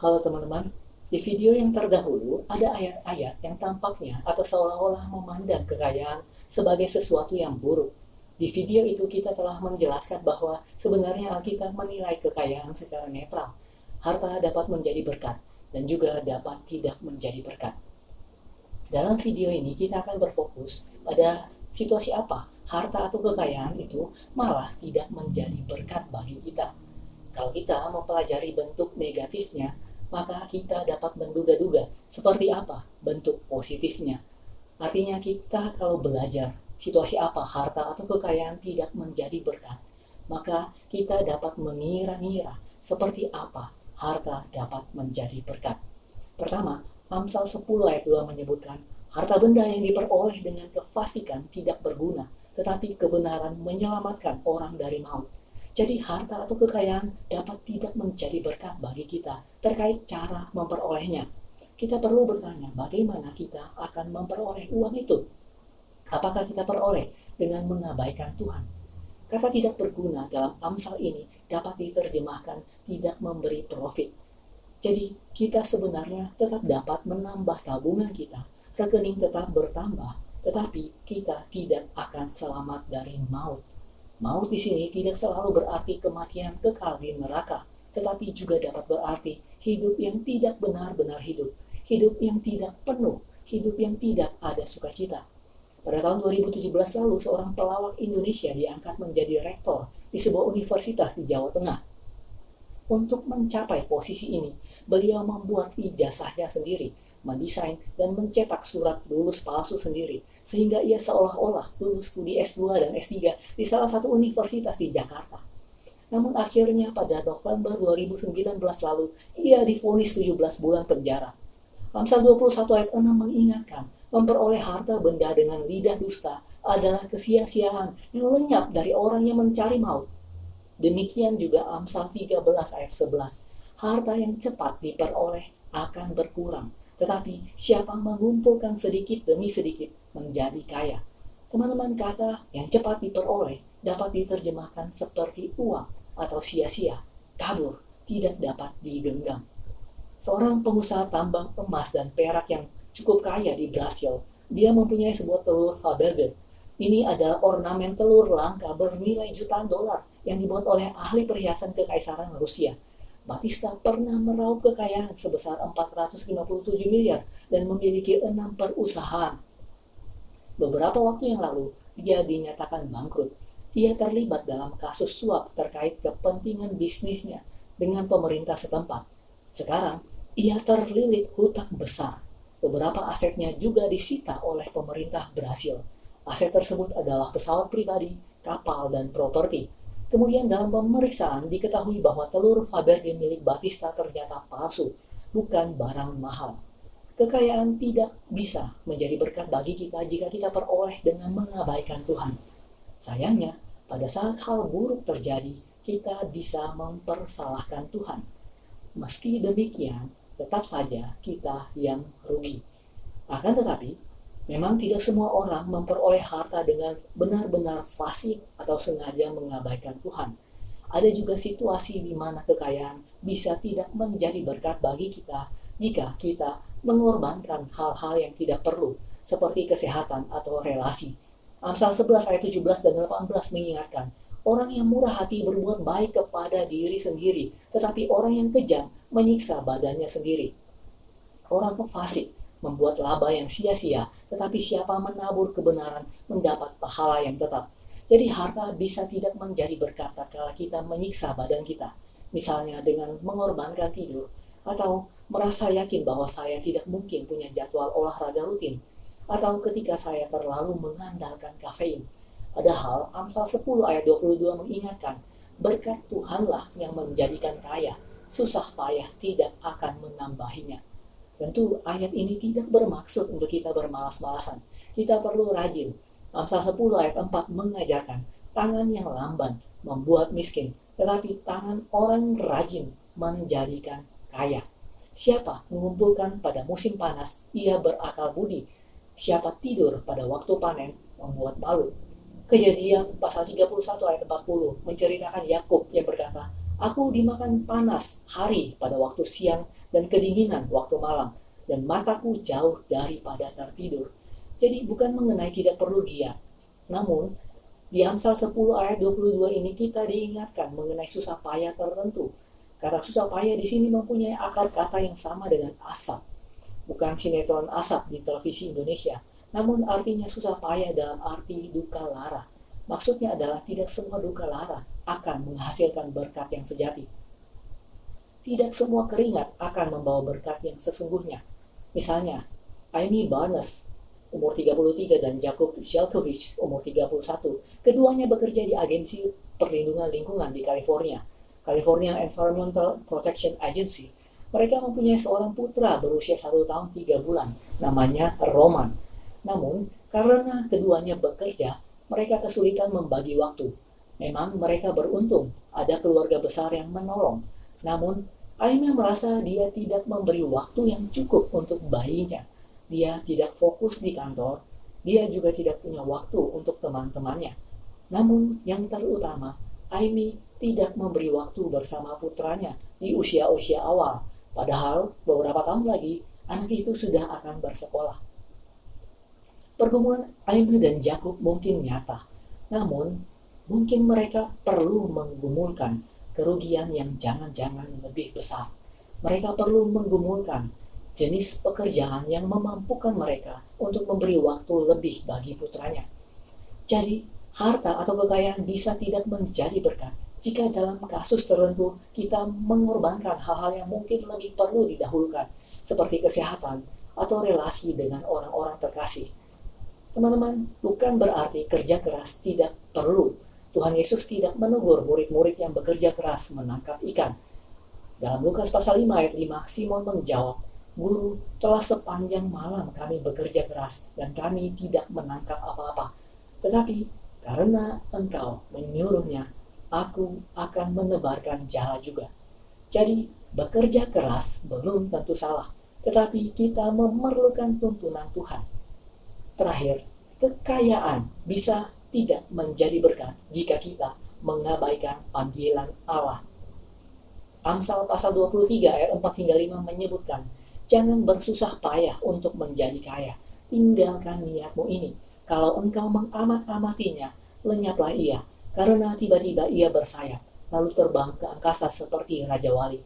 Halo teman-teman, di video yang terdahulu ada ayat-ayat yang tampaknya atau seolah-olah memandang kekayaan sebagai sesuatu yang buruk. Di video itu kita telah menjelaskan bahwa sebenarnya Alkitab menilai kekayaan secara netral. Harta dapat menjadi berkat dan juga dapat tidak menjadi berkat. Dalam video ini kita akan berfokus pada situasi apa harta atau kekayaan itu malah tidak menjadi berkat bagi kita. Kalau kita mempelajari bentuk negatifnya, maka kita dapat menduga-duga seperti apa bentuk positifnya. Artinya kita kalau belajar situasi apa harta atau kekayaan tidak menjadi berkat, maka kita dapat mengira-ngira seperti apa harta dapat menjadi berkat. Pertama, Amsal 10 ayat 2 menyebutkan, harta benda yang diperoleh dengan kefasikan tidak berguna, tetapi kebenaran menyelamatkan orang dari maut. Jadi harta atau kekayaan dapat tidak menjadi berkat bagi kita terkait cara memperolehnya. Kita perlu bertanya bagaimana kita akan memperoleh uang itu. Apakah kita peroleh dengan mengabaikan Tuhan? Kata tidak berguna dalam Amsal ini dapat diterjemahkan tidak memberi profit. Jadi kita sebenarnya tetap dapat menambah tabungan kita, rekening tetap bertambah, tetapi kita tidak akan selamat dari maut. Maut di sini tidak selalu berarti kematian kekal di neraka, tetapi juga dapat berarti hidup yang tidak benar-benar hidup, hidup yang tidak penuh, hidup yang tidak ada sukacita. Pada tahun 2017 lalu, seorang pelawak Indonesia diangkat menjadi rektor di sebuah universitas di Jawa Tengah. Untuk mencapai posisi ini, beliau membuat ijazahnya sendiri, mendesain dan mencetak surat lulus palsu sendiri, sehingga ia seolah-olah lulus studi S2 dan S3 di salah satu universitas di Jakarta. Namun akhirnya pada November 2019 lalu, ia divonis 17 bulan penjara. Amsal 21 ayat 6 mengingatkan, memperoleh harta benda dengan lidah dusta adalah kesia-siaan yang lenyap dari orang yang mencari maut. Demikian juga Amsal 13 ayat 11, harta yang cepat diperoleh akan berkurang, tetapi siapa mengumpulkan sedikit demi sedikit menjadi kaya. Teman-teman, kata yang cepat diperoleh dapat diterjemahkan seperti uang atau sia-sia, kabur, tidak dapat digenggam. Seorang pengusaha tambang emas dan perak yang cukup kaya di Brasil, dia mempunyai sebuah telur Fabergé. Ini adalah ornamen telur langka bernilai jutaan dolar yang dibuat oleh ahli perhiasan kekaisaran Rusia. Batista pernah meraup kekayaan sebesar 457 miliar dan memiliki 6 perusahaan. Beberapa waktu yang lalu, dia dinyatakan bangkrut. Ia terlibat dalam kasus suap terkait kepentingan bisnisnya dengan pemerintah setempat. Sekarang, ia terlilit hutang besar. Beberapa asetnya juga disita oleh pemerintah Brasil. Aset tersebut adalah pesawat pribadi, kapal, dan properti. Kemudian dalam pemeriksaan diketahui bahwa telur Fabergé milik Batista ternyata palsu, bukan barang mahal. Kekayaan tidak bisa menjadi berkat bagi kita jika kita peroleh dengan mengabaikan Tuhan. Sayangnya, pada saat hal buruk terjadi, kita bisa mempersalahkan Tuhan. Meski demikian, tetap saja kita yang rugi. Akan tetapi, memang tidak semua orang memperoleh harta dengan benar-benar fasik atau sengaja mengabaikan Tuhan. Ada juga situasi di mana kekayaan bisa tidak menjadi berkat bagi kita jika kita mengorbankan hal-hal yang tidak perlu, seperti kesehatan atau relasi. Amsal 11 ayat 17 dan 18 mengingatkan, orang yang murah hati berbuat baik kepada diri sendiri, tetapi orang yang kejam menyiksa badannya sendiri. Orang fasik membuat laba yang sia-sia, tetapi siapa menabur kebenaran mendapat pahala yang tetap. Jadi harta bisa tidak menjadi berkat tatkala kita menyiksa badan kita, misalnya dengan mengorbankan tidur, atau merasa yakin bahwa saya tidak mungkin punya jadwal olahraga rutin, atau ketika saya terlalu mengandalkan kafein. Padahal Amsal 10 ayat 22 mengingatkan, berkat Tuhanlah yang menjadikan kaya, susah payah tidak akan menambahinya. Tentu ayat ini tidak bermaksud untuk kita bermalas-malasan. Kita perlu rajin. Amsal 10 ayat 4 mengajarkan, tangan yang lamban membuat miskin, tetapi tangan orang rajin menjadikan kaya. Siapa mengumpulkan pada musim panas, ia berakal budi. Siapa tidur pada waktu panen, membuat malu. Kejadian pasal 31 ayat 40 menceritakan Yakub yang berkata, Aku dimakan panas hari pada waktu siang dan kedinginan waktu malam, dan mataku jauh daripada tertidur. Jadi bukan mengenai tidak perlu giat. Namun, di Amsal 10 ayat 22 ini kita diingatkan mengenai susah payah tertentu. Kata susah payah di sini mempunyai akar kata yang sama dengan asap. Bukan sinetron asap di televisi Indonesia, namun artinya susah payah dalam arti duka lara. Maksudnya adalah tidak semua duka lara akan menghasilkan berkat yang sejati. Tidak semua keringat akan membawa berkat yang sesungguhnya. Misalnya, Amy Barnes, umur 33, dan Jakub Shelkovich, umur 31. Keduanya bekerja di Agensi Perlindungan Lingkungan di California Environmental Protection Agency. Mereka mempunyai seorang putra berusia 1 tahun 3 bulan, namanya Roman. Namun, karena keduanya bekerja, mereka kesulitan membagi waktu. Memang mereka beruntung, ada keluarga besar yang menolong. Namun, Aimee merasa dia tidak memberi waktu yang cukup untuk bayinya. Dia tidak fokus di kantor, dia juga tidak punya waktu untuk teman-temannya. Namun, yang terutama, Aimee tidak memberi waktu bersama putranya di usia-usia awal. Padahal, beberapa tahun lagi, anak itu sudah akan bersekolah. Pergumulan Aimee dan Jakub mungkin nyata, namun mungkin mereka perlu menggumulkan kerugian yang jangan-jangan lebih besar. Mereka perlu menggumulkan jenis pekerjaan yang memampukan mereka untuk memberi waktu lebih bagi putranya. Jadi, harta atau kekayaan bisa tidak menjadi berkat jika dalam kasus tertentu kita mengorbankan hal-hal yang mungkin lebih perlu didahulukan, seperti kesehatan atau relasi dengan orang-orang terkasih. Teman-teman, bukan berarti kerja keras tidak perlu. Tuhan Yesus tidak menegur murid-murid yang bekerja keras menangkap ikan. Dalam Lukas pasal 5 ayat 5, Simon menjawab, "Guru, telah sepanjang malam kami bekerja keras dan kami tidak menangkap apa-apa. Tetapi karena Engkau menyuruhnya, aku akan menebarkan jala juga." Jadi, bekerja keras belum tentu salah, tetapi kita memerlukan tuntunan Tuhan. Terakhir, kekayaan bisa tidak menjadi berkat jika kita mengabaikan panggilan Allah. Amsal pasal 23 ayat 4 hingga 5 menyebutkan, "Jangan bersusah payah untuk menjadi kaya. Tinggalkan niatmu ini. Kalau engkau mengamat-amatinya, lenyaplah ia, karena tiba-tiba ia bersayap, lalu terbang ke angkasa seperti Raja Wali."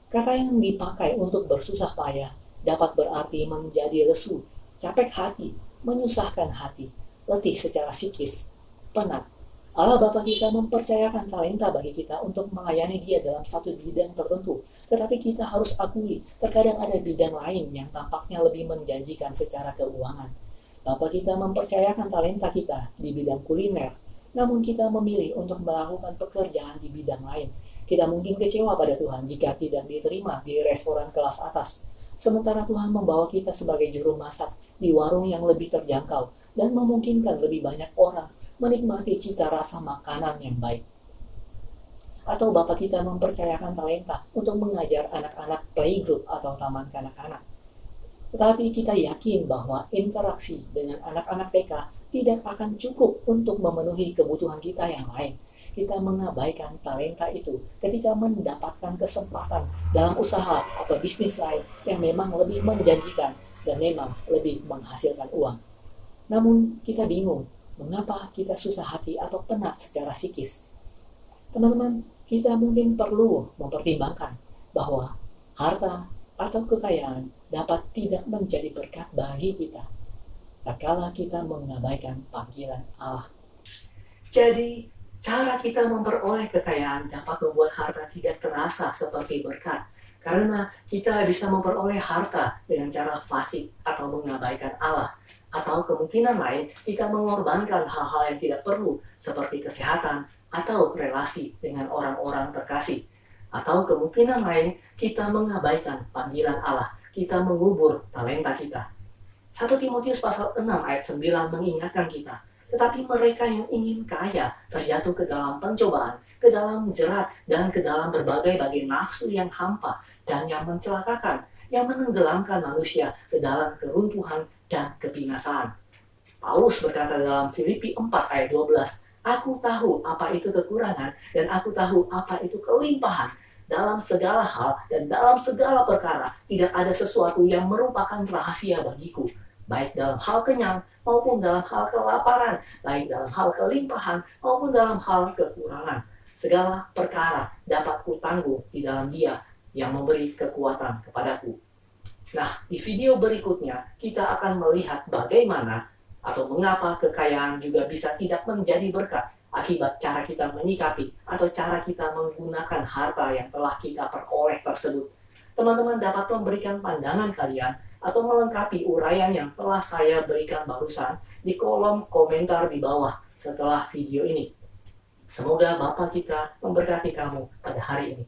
Kata yang dipakai untuk bersusah payah dapat berarti menjadi lesu, capek hati, menyusahkan hati, letih secara psikis, penat. Allah Bapa kita mempercayakan talenta bagi kita untuk melayani Dia dalam satu bidang tertentu. Tetapi kita harus akui, terkadang ada bidang lain yang tampaknya lebih menjanjikan secara keuangan. Bapa kita mempercayakan talenta kita di bidang kuliner, namun kita memilih untuk melakukan pekerjaan di bidang lain. Kita mungkin kecewa pada Tuhan jika tidak diterima di restoran kelas atas. Sementara Tuhan membawa kita sebagai juru masak di warung yang lebih terjangkau dan memungkinkan lebih banyak orang menikmati cita rasa makanan yang baik. Atau Bapak kita mempercayakan talenta untuk mengajar anak-anak playgroup atau taman kanak-kanak. Tetapi kita yakin bahwa interaksi dengan anak-anak TK tidak akan cukup untuk memenuhi kebutuhan kita yang lain. Kita mengabaikan talenta itu ketika mendapatkan kesempatan dalam usaha atau bisnis lain yang memang lebih menjanjikan dan memang lebih menghasilkan uang. Namun kita bingung, mengapa kita susah hati atau penat secara psikis? Teman-teman, kita mungkin perlu mempertimbangkan bahwa harta atau kekayaan dapat tidak menjadi berkat bagi kita tatkala kita mengabaikan panggilan Allah. Jadi, cara kita memperoleh kekayaan dapat membuat harta tidak terasa seperti berkat, karena kita bisa memperoleh harta dengan cara fasik atau mengabaikan Allah. Atau kemungkinan lain, kita mengorbankan hal-hal yang tidak perlu, seperti kesehatan atau relasi dengan orang-orang terkasih. Atau kemungkinan lain, kita mengabaikan panggilan Allah, kita mengubur talenta kita. 1 Timotius pasal 6 ayat 9 mengingatkan kita, tetapi mereka yang ingin kaya terjatuh ke dalam pencobaan, ke dalam jerat, dan ke dalam berbagai-bagai nafsu yang hampa dan yang mencelakakan, yang menenggelamkan manusia ke dalam keruntuhan dan kebinasaan. Paulus berkata dalam Filipi 4 ayat 12, Aku tahu apa itu kekurangan dan aku tahu apa itu kelimpahan. Dalam segala hal dan dalam segala perkara, tidak ada sesuatu yang merupakan rahasia bagiku. Baik dalam hal kenyang maupun dalam hal kelaparan, baik dalam hal kelimpahan maupun dalam hal kekurangan. Segala perkara dapat kutangguh di dalam Dia yang memberi kekuatan kepadaku. Nah, di video berikutnya kita akan melihat bagaimana atau mengapa kekayaan juga bisa tidak menjadi berkat akibat cara kita menyikapi atau cara kita menggunakan harta yang telah kita peroleh tersebut. Teman-teman dapat memberikan pandangan kalian atau melengkapi uraian yang telah saya berikan barusan di kolom komentar di bawah setelah video ini. Semoga Bapa kita memberkati kamu pada hari ini.